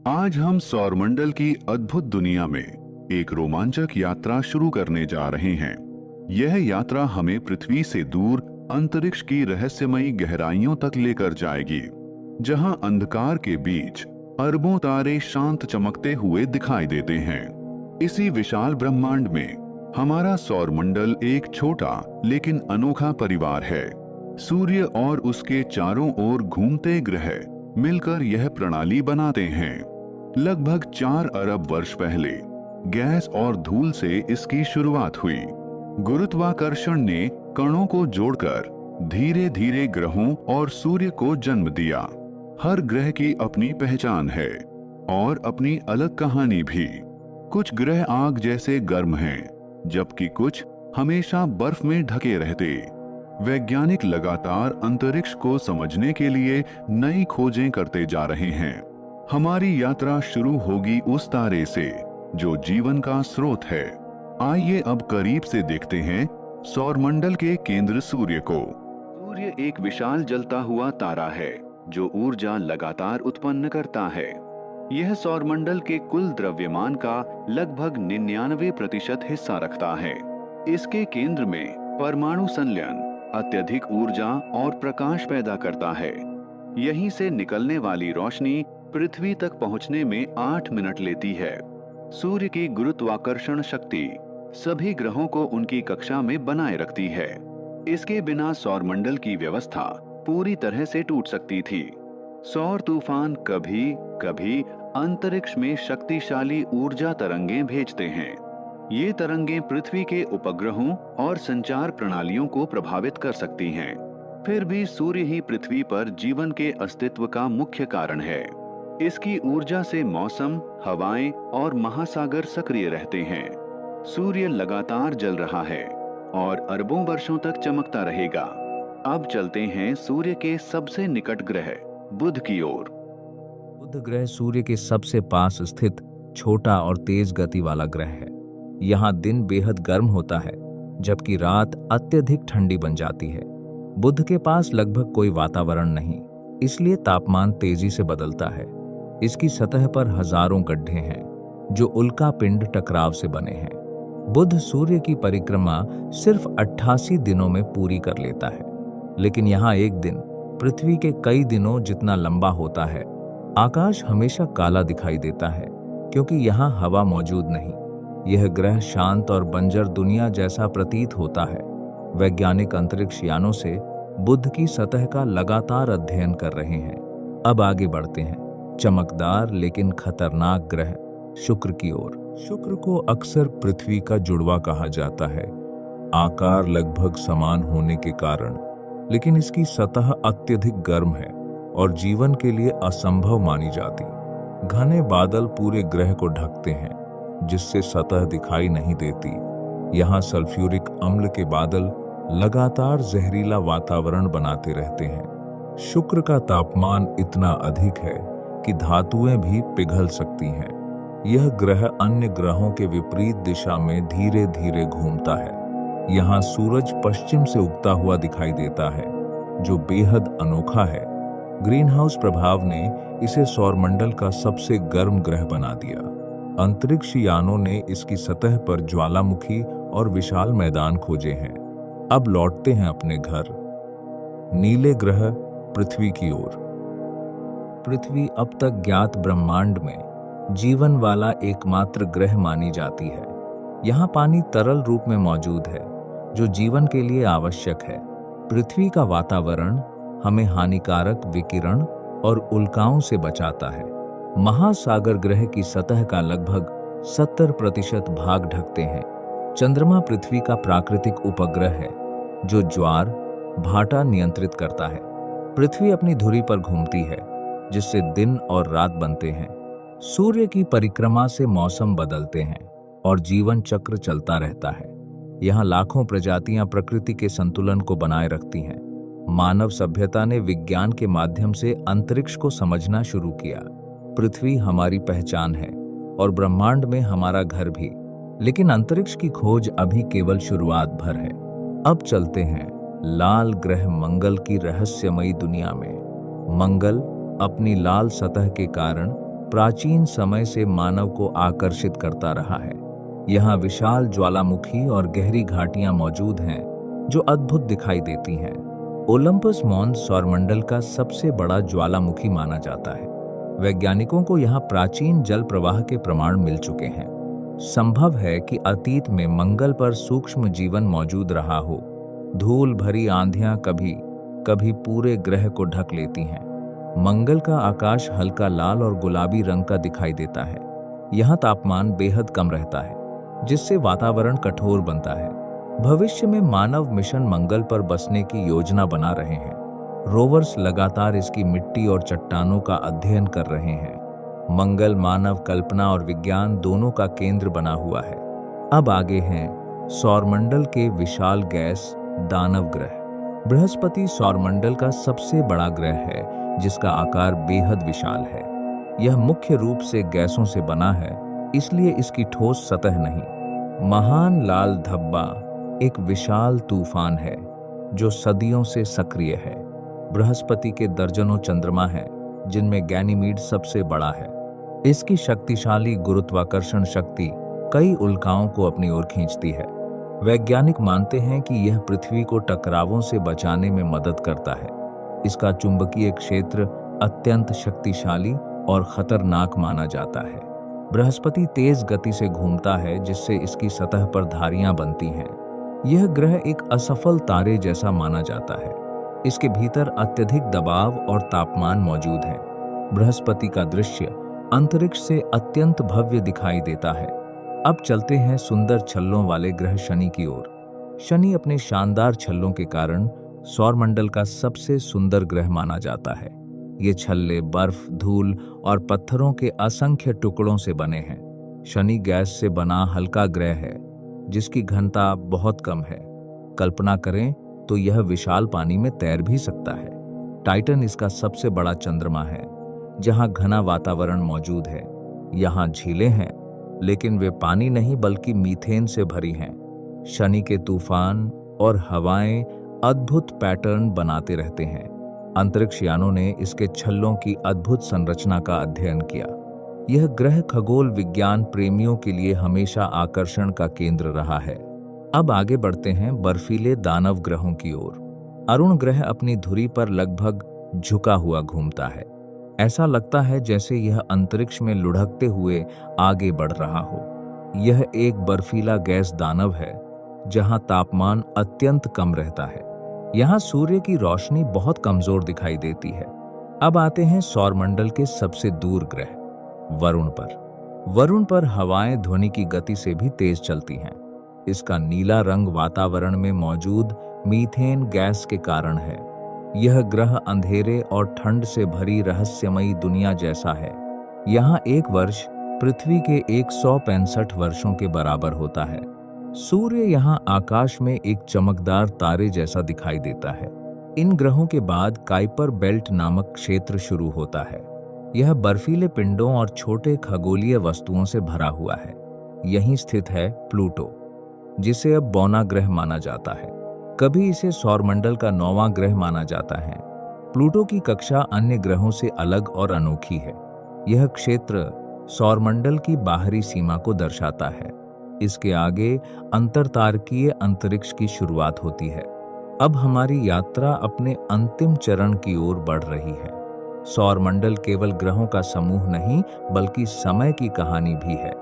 आज हम सौरमंडल की अद्भुत दुनिया में एक रोमांचक यात्रा शुरू करने जा रहे हैं। यह यात्रा हमें पृथ्वी से दूर अंतरिक्ष की रहस्यमयी गहराइयों तक लेकर जाएगी, जहां अंधकार के बीच अरबों तारे शांत चमकते हुए दिखाई देते हैं। इसी विशाल ब्रह्मांड में हमारा सौरमंडल एक छोटा लेकिन अनोखा परिवार है। सूर्य और उसके चारों ओर घूमते ग्रह मिलकर यह प्रणाली बनाते हैं। लगभग 4 अरब वर्ष पहले गैस और धूल से इसकी शुरुआत हुई। गुरुत्वाकर्षण ने कणों को जोड़कर धीरे धीरे ग्रहों और सूर्य को जन्म दिया। हर ग्रह की अपनी पहचान है और अपनी अलग कहानी भी। कुछ ग्रह आग जैसे गर्म हैं, जबकि कुछ हमेशा बर्फ में ढके रहते। वैज्ञानिक लगातार अंतरिक्ष को समझने के लिए नई खोजें करते जा रहे हैं। हमारी यात्रा शुरू होगी उस तारे से जो जीवन का स्रोत है। आइए अब करीब से देखते हैं सौरमंडल के केंद्र सूर्य को। सूर्य एक विशाल जलता हुआ तारा है जो ऊर्जा लगातार उत्पन्न करता है। यह सौरमंडल के कुल द्रव्यमान का लगभग 99% हिस्सा रखता है। इसके केंद्र में परमाणु संलयन अत्यधिक ऊर्जा और प्रकाश पैदा करता है। यहीं से निकलने वाली रोशनी पृथ्वी तक पहुंचने में 8 मिनट लेती है। सूर्य की गुरुत्वाकर्षण शक्ति सभी ग्रहों को उनकी कक्षा में बनाए रखती है। इसके बिना सौरमंडल की व्यवस्था पूरी तरह से टूट सकती थी। सौर तूफान कभी कभी अंतरिक्ष में शक्तिशाली ऊर्जा तरंगें भेजते हैं। ये तरंगें पृथ्वी के उपग्रहों और संचार प्रणालियों को प्रभावित कर सकती हैं। फिर भी सूर्य ही पृथ्वी पर जीवन के अस्तित्व का मुख्य कारण है। इसकी ऊर्जा से मौसम, हवाएं और महासागर सक्रिय रहते हैं। सूर्य लगातार जल रहा है और अरबों वर्षों तक चमकता रहेगा। अब चलते हैं सूर्य के सबसे निकट ग्रह बुध की ओर। बुध ग्रह सूर्य के सबसे पास स्थित छोटा और तेज गति वाला ग्रह है। यहाँ दिन बेहद गर्म होता है, जबकि रात अत्यधिक ठंडी बन जाती है। बुध के पास लगभग कोई वातावरण नहीं, इसलिए तापमान तेजी से बदलता है। इसकी सतह पर हजारों गड्ढे हैं जो उल्का पिंड टकराव से बने हैं। बुध सूर्य की परिक्रमा सिर्फ 88 दिनों में पूरी कर लेता है, लेकिन यहाँ एक दिन पृथ्वी के कई दिनों जितना लंबा होता है। आकाश हमेशा काला दिखाई देता है क्योंकि यहाँ हवा मौजूद नहीं। यह ग्रह शांत और बंजर दुनिया जैसा प्रतीत होता है। वैज्ञानिक अंतरिक्ष यानों से बुध की सतह का लगातार अध्ययन कर रहे हैं। अब आगे बढ़ते हैं चमकदार लेकिन खतरनाक ग्रह शुक्र की ओर। शुक्र को अक्सर पृथ्वी का जुड़वा कहा जाता है। आकार लगभग समान होने के कारण, लेकिन इसकी सतह अत्यधिक गर्म है और जीवन के लिए असंभव मानी जाती। घने बादल पूरे ग्रह को ढकते हैं, जिससे सतह दिखाई नहीं देती। यहाँ सल्फ्यूरिक अम्ल के बादल लगातार जहरीला वातावरण बनाते रहते हैं। शुक्र का तापमान इतना अधिक है कि धातुएं भी पिघल सकती हैं। यह ग्रह अन्य ग्रहों के विपरीत दिशा में धीरे धीरे घूमता है। यहाँ सूरज पश्चिम से उगता हुआ दिखाई देता है, जो बेहद अनोखा है। ग्रीनहाउस प्रभाव ने इसे सौरमंडल का सबसे गर्म ग्रह बना दिया। अंतरिक्ष यानों ने इसकी सतह पर ज्वालामुखी और विशाल मैदान खोजे हैं। अब लौटते हैं अपने घर, नीले ग्रह पृथ्वी की ओर। पृथ्वी अब तक ज्ञात ब्रह्मांड में जीवन वाला एकमात्र ग्रह मानी जाती है। यहाँ पानी तरल रूप में मौजूद है, जो जीवन के लिए आवश्यक है। पृथ्वी का वातावरण हमें हानिकारक विकिरण और उल्काओं से बचाता है। महासागर ग्रह की सतह का लगभग 70% भाग ढकते हैं। चंद्रमा पृथ्वी का प्राकृतिक उपग्रह है, जो ज्वार भाटा नियंत्रित करता है। पृथ्वी अपनी धुरी पर घूमती है, जिससे दिन और रात बनते हैं। सूर्य की परिक्रमा से मौसम बदलते हैं और जीवन चक्र चलता रहता है। यहाँ लाखों प्रजातियां प्रकृति के संतुलन को बनाए रखती हैं। मानव सभ्यता ने विज्ञान के माध्यम से अंतरिक्ष को समझना शुरू किया। पृथ्वी हमारी पहचान है और ब्रह्मांड में हमारा घर भी, लेकिन अंतरिक्ष की खोज अभी केवल शुरुआत भर है। अब चलते हैं लाल ग्रह मंगल की रहस्यमयी दुनिया में। मंगल अपनी लाल सतह के कारण प्राचीन समय से मानव को आकर्षित करता रहा है। यहाँ विशाल ज्वालामुखी और गहरी घाटियां मौजूद हैं जो अद्भुत दिखाई देती हैं। ओलंपस मॉन्स सौरमंडल का सबसे बड़ा ज्वालामुखी माना जाता है। वैज्ञानिकों को यहाँ प्राचीन जल प्रवाह के प्रमाण मिल चुके हैं। संभव है कि अतीत में मंगल पर सूक्ष्म जीवन मौजूद रहा हो। धूल भरी आंधियां कभी कभी पूरे ग्रह को ढक लेती हैं। मंगल का आकाश हल्का लाल और गुलाबी रंग का दिखाई देता है। यहाँ तापमान बेहद कम रहता है, जिससे वातावरण कठोर बनता है। भविष्य में मानव मिशन मंगल पर बसने की योजना बना रहे हैं। रोवर्स लगातार इसकी मिट्टी और चट्टानों का अध्ययन कर रहे हैं। मंगल मानव कल्पना और विज्ञान दोनों का केंद्र बना हुआ है। अब आगे हैं सौरमंडल के विशाल गैस दानव ग्रह। बृहस्पति सौरमंडल का सबसे बड़ा ग्रह है, जिसका आकार बेहद विशाल है। यह मुख्य रूप से गैसों से बना है, इसलिए इसकी ठोस सतह नहीं। महान लाल धब्बा एक विशाल तूफान है जो सदियों से सक्रिय है। बृहस्पति के दर्जनों चंद्रमा हैं, जिनमें गैनीमीड सबसे बड़ा है। इसकी शक्तिशाली गुरुत्वाकर्षण शक्ति कई उल्काओं को अपनी ओर खींचती है। वैज्ञानिक मानते हैं कि यह पृथ्वी को टकरावों से बचाने में मदद करता है। इसका चुंबकीय क्षेत्र अत्यंत शक्तिशाली और खतरनाक माना जाता है। बृहस्पति तेज गति से घूमता है, जिससे इसकी सतह पर धारियां बनती हैं। यह ग्रह एक असफल तारे जैसा माना जाता है। इसके भीतर अत्यधिक दबाव और तापमान मौजूद है। बृहस्पति का दृश्य अंतरिक्ष से अत्यंत भव्य दिखाई देता है। अब चलते हैं सुंदर छल्लों वाले ग्रह शनि की ओर। शनि अपने शानदार छल्लों के कारण सौरमंडल का सबसे सुंदर ग्रह माना जाता है। ये छल्ले बर्फ, धूल और पत्थरों के असंख्य टुकड़ों से बने हैं। शनि गैस से बना हल्का ग्रह है, जिसकी घनता बहुत कम है। कल्पना करें तो यह विशाल पानी में तैर भी सकता है। टाइटन इसका सबसे बड़ा चंद्रमा है, जहां घना वातावरण मौजूद है। यहाँ झीलें हैं, लेकिन वे पानी नहीं बल्कि मीथेन से भरी हैं। शनि के तूफान और हवाएं अद्भुत पैटर्न बनाते रहते हैं। अंतरिक्ष यानों ने इसके छल्लों की अद्भुत संरचना का अध्ययन किया। यह ग्रह खगोल विज्ञान प्रेमियों के लिए हमेशा आकर्षण का केंद्र रहा है। अब आगे बढ़ते हैं बर्फीले दानव ग्रहों की ओर। अरुण ग्रह अपनी धुरी पर लगभग झुका हुआ घूमता है। ऐसा लगता है जैसे यह अंतरिक्ष में लुढ़कते हुए आगे बढ़ रहा हो। यह एक बर्फीला गैस दानव है, जहां तापमान अत्यंत कम रहता है। यहाँ सूर्य की रोशनी बहुत कमजोर दिखाई देती है। अब आते हैं सौरमंडल के सबसे दूर ग्रह वरुण पर। वरुण पर हवाएं ध्वनि की गति से भी तेज चलती हैं। इसका नीला रंग वातावरण में मौजूद मीथेन गैस के कारण है। यह ग्रह अंधेरे और ठंड से भरी रहस्यमयी दुनिया जैसा है। यहाँ एक वर्ष पृथ्वी के 165 वर्षों के बराबर होता है। सूर्य यहाँ आकाश में एक चमकदार तारे जैसा दिखाई देता है। इन ग्रहों के बाद काइपर बेल्ट नामक क्षेत्र शुरू होता है। यह बर्फीले पिंडों और छोटे खगोलीय वस्तुओं से भरा हुआ है। यहीं स्थित है प्लूटो, जिसे अब बौना ग्रह माना जाता है। कभी इसे सौरमंडल का 9वां ग्रह माना जाता है। प्लूटो की कक्षा अन्य ग्रहों से अलग और अनोखी है। यह क्षेत्र सौरमंडल की बाहरी सीमा को दर्शाता है। इसके आगे अंतरतारकीय अंतरिक्ष की शुरुआत होती है। अब हमारी यात्रा अपने अंतिम चरण की ओर बढ़ रही है। सौरमंडल केवल ग्रहों का समूह नहीं, बल्कि समय की कहानी भी है।